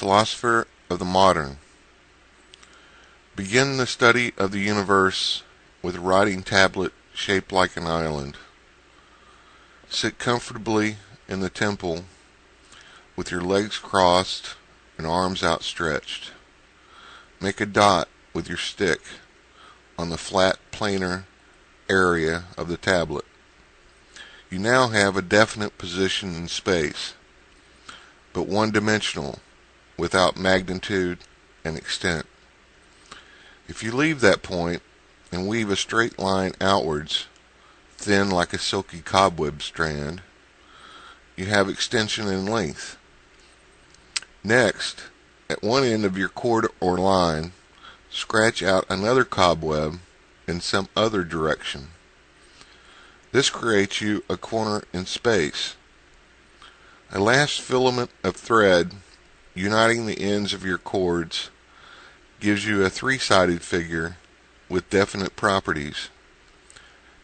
Philosopher of the Modern. Begin the study of the universe with a writing tablet shaped like an island. Sit comfortably in the temple with your legs crossed and arms outstretched. Make a dot with your stick on the flat planar area of the tablet. You now have a definite position in space, but one-dimensional, without magnitude and extent. If you leave that point and weave a straight line outwards, thin like a silky cobweb strand, you have extension in length. Next, at one end of your chord or line, scratch out another cobweb in some other direction. This creates you a corner in space. A last filament of thread uniting the ends of your chords gives you a three-sided figure with definite properties,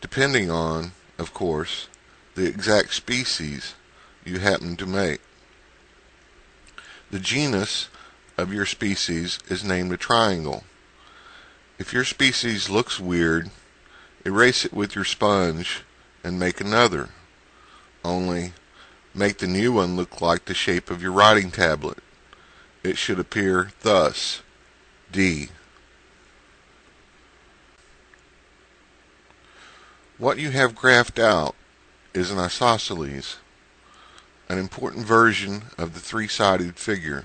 depending on, of course, the exact species you happen to make. The genus of your species is named a triangle. If your species looks weird, erase it with your sponge and make another. Only make the new one look like the shape of your writing tablet. It should appear thus: D. What you have graphed out is an isosceles, an important version of the three-sided figure,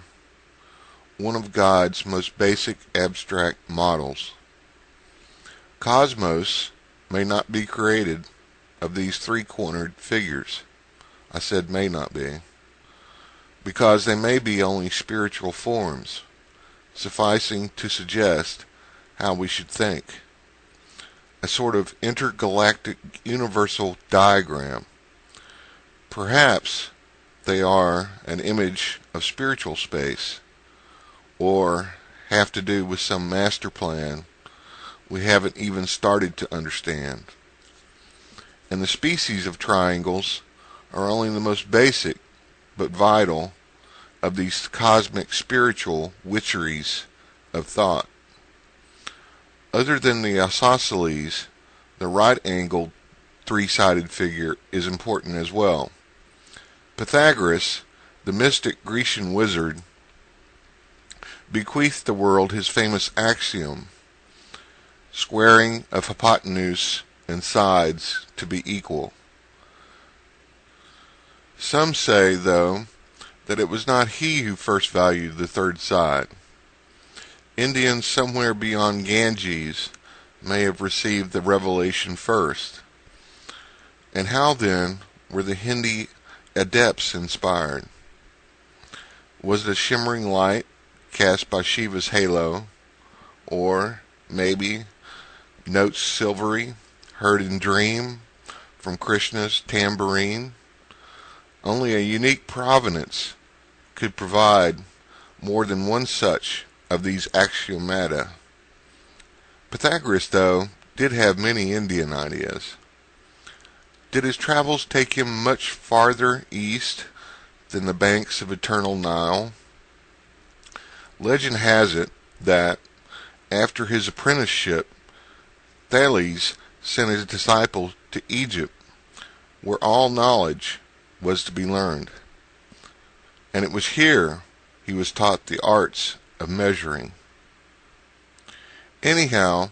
one of God's most basic abstract models. Cosmos may not be created of these three-cornered figures. I said may not be, because they may be only spiritual forms, sufficing to suggest how we should think. A sort of intergalactic universal diagram. Perhaps they are an image of spiritual space, or have to do with some master plan we haven't even started to understand. And the species of triangles are only the most basic but vital of these cosmic spiritual witcheries of thought. Other than the isosceles, the right-angled three-sided figure is important as well. Pythagoras, the mystic Grecian wizard, bequeathed the world his famous axiom, squaring of hypotenuse and sides to be equal. Some say, though, that it was not he who first valued the third side. Indians somewhere beyond Ganges may have received the revelation first. And how then were the Hindi adepts inspired? Was it a shimmering light cast by Shiva's halo, or maybe notes silvery heard in dream from Krishna's tambourine? Only a unique provenance could provide more than one such of these axiomata. Pythagoras, though, did have many Indian ideas. Did his travels take him much farther east than the banks of eternal Nile? Legend has it that, after his apprenticeship, Thales sent his disciples to Egypt, where all knowledge was to be learned. And it was here he was taught the arts of measuring. Anyhow,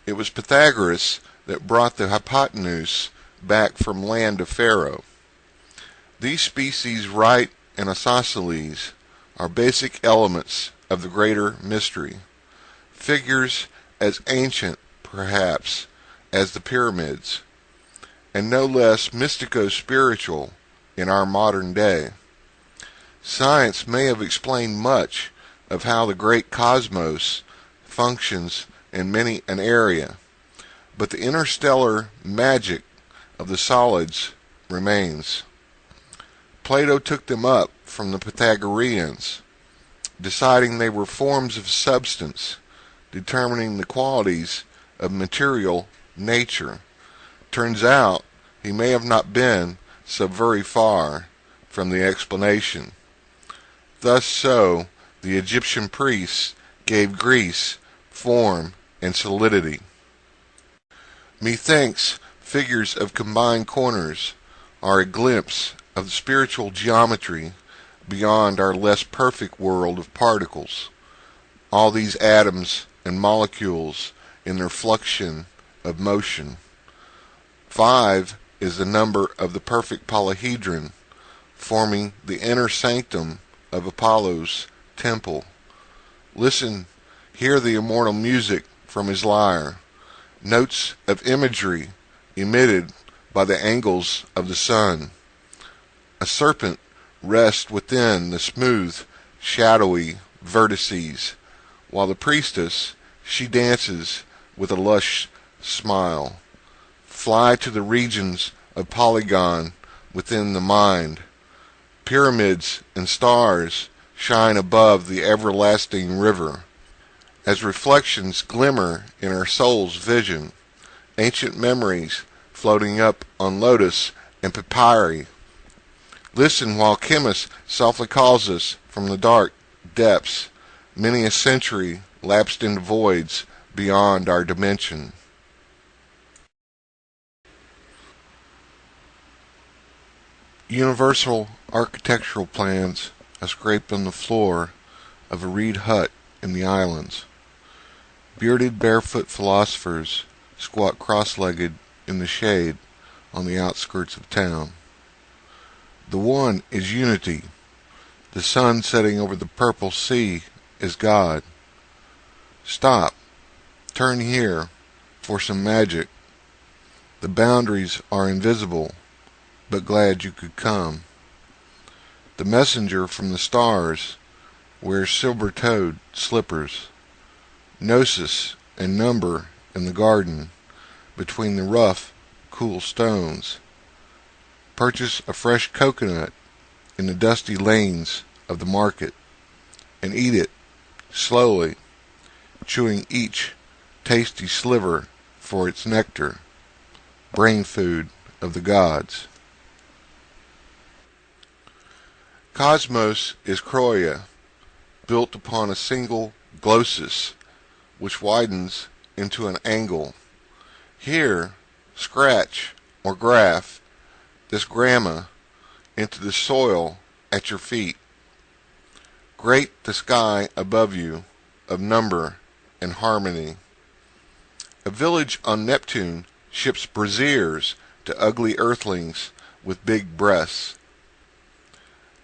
it was Pythagoras that brought the hypotenuse back from land of Pharaoh. These species, right and isosceles, are basic elements of the greater mystery, figures as ancient, perhaps, as the pyramids, and no less mystico-spiritual in our modern day. Science may have explained much of how the great cosmos functions in many an area, but the interstellar magic of the solids remains. Plato took them up from the Pythagoreans, deciding they were forms of substance, determining the qualities of material nature. Turns out he may have not been so very far from the explanation. Thus so The Egyptian priests gave Greece form and solidity. Methinks figures of combined corners are a glimpse of the spiritual geometry beyond our less perfect world of particles. All these atoms and molecules in their fluxion of motion. 5 is the number of the perfect polyhedron, forming the inner sanctum of Apollo's temple. Listen, hear the immortal music from his lyre, notes of imagery emitted by the angles of the sun. A serpent rests within the smooth, shadowy vertices, while the priestess, she dances with a lush smile. Fly to the regions of polygon within the mind. Pyramids and stars shine above the everlasting river. As reflections glimmer in our soul's vision, ancient memories floating up on lotus and papyri. Listen while chemist softly calls us from the dark depths, many a century lapsed into voids beyond our dimension. Universal architectural plans are scraped on the floor of a reed hut in the islands. Bearded barefoot philosophers squat cross-legged in the shade on the outskirts of town. The one is unity. The sun setting over the purple sea is God. Stop. Turn here for some magic. The boundaries are invisible, but glad you could come. The messenger from the stars wears silver-toed slippers. Gnosis and number in the garden between the rough, cool stones. Purchase a fresh coconut in the dusty lanes of the market and eat it slowly, chewing each tasty sliver for its nectar, brain food of the gods. Cosmos is Croia, built upon a single glossus, which widens into an angle. Here, scratch or graph this gramma into the soil at your feet. Great the sky above you of number and harmony. A village on Neptune ships braziers to ugly earthlings with big breasts.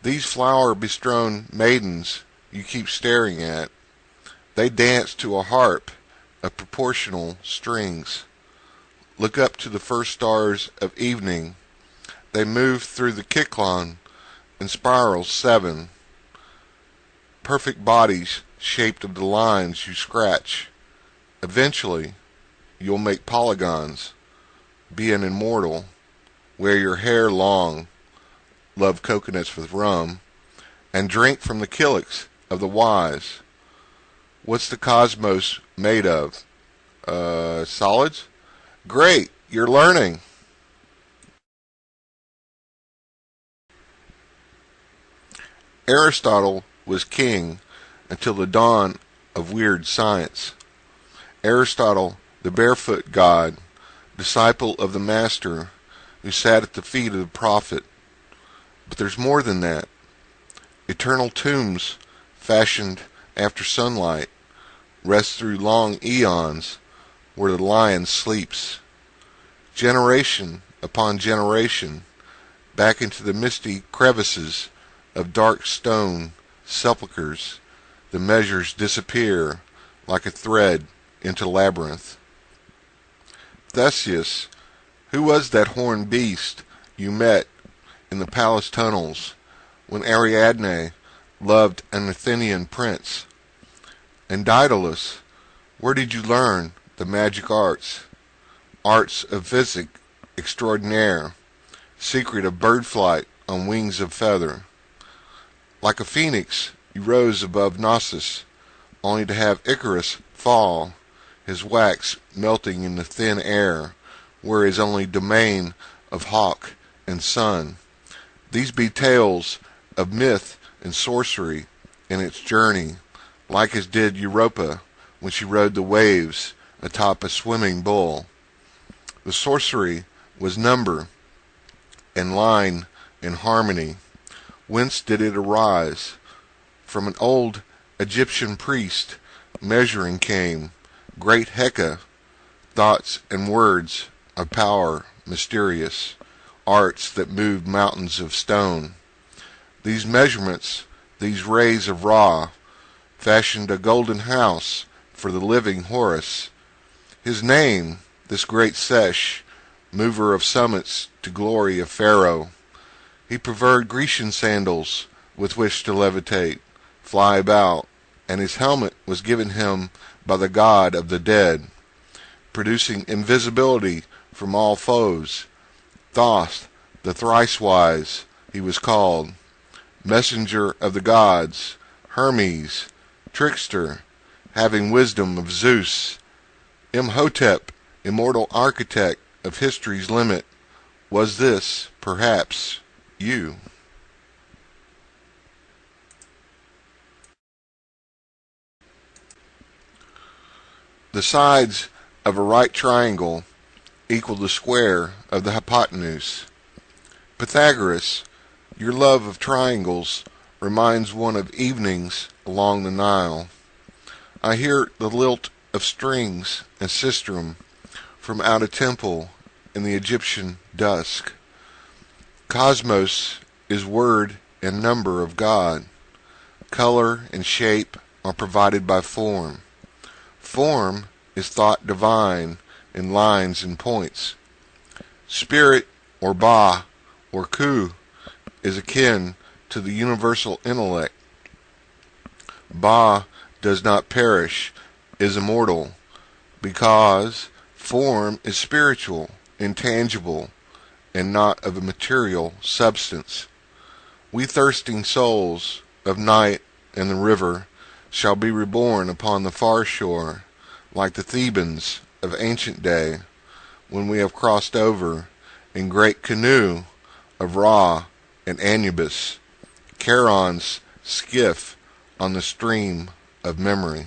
These flower-bestrewn maidens you keep staring at, they dance to a harp of proportional strings. Look up to the first stars of evening. They move through the Kyklon in spirals 7. Perfect bodies shaped of the lines you scratch. Eventually, you'll make polygons, be an immortal, wear your hair long, love coconuts with rum, and drink from the kylix of the wise. What's the cosmos made of? Solids? Great, you're learning. Aristotle was king until the dawn of weird science. Aristotle, the barefoot god, disciple of the master who sat at the feet of the prophet. But there's more than that. Eternal tombs fashioned after sunlight rest through long eons where the lion sleeps. Generation upon generation, back into the misty crevices of dark stone sepulchres, the measures disappear like a thread into labyrinth. Theseus, who was that horned beast you met in the palace tunnels when Ariadne loved an Athenian prince? And Daedalus, where did you learn the magic arts? Arts of physic extraordinaire, secret of bird flight on wings of feather. Like a phoenix, you rose above Knossos, only to have Icarus fall, his wax melting in the thin air, where is only domain of hawk and sun. These be tales of myth and sorcery, in its journey, like as did Europa when she rode the waves atop a swimming bull. The sorcery was number and line and harmony. Whence did it arise? From an old Egyptian priest, measuring came, great Heka, thoughts and words of power mysterious, arts that moved mountains of stone. These measurements, these rays of Ra, fashioned a golden house for the living Horus. His name, this great Sesh, mover of summits to glory of Pharaoh. He preferred Grecian sandals with which to levitate, fly about, and his helmet was given him by the god of the dead, producing invisibility from all foes. Thoth, the thrice-wise, he was called, messenger of the gods, Hermes, trickster, having wisdom of Zeus, Imhotep, immortal architect of history's limit. Was this, perhaps, you? The sides of a right triangle equal the square of the hypotenuse. Pythagoras, your love of triangles reminds one of evenings along the Nile. I hear the lilt of strings and sistrum from out a temple in the Egyptian dusk. Cosmos is word and number of God. Color and shape are provided by form. Form is thought divine in lines and points. Spirit, or Ba, or Ku, is akin to the universal intellect. Ba does not perish, is immortal, because form is spiritual, intangible, and not of a material substance. We thirsting souls of night and the river shall be reborn upon the far shore, like the Thebans of ancient day, when we have crossed over in great canoe of Ra and Anubis, Charon's skiff on the stream of memory.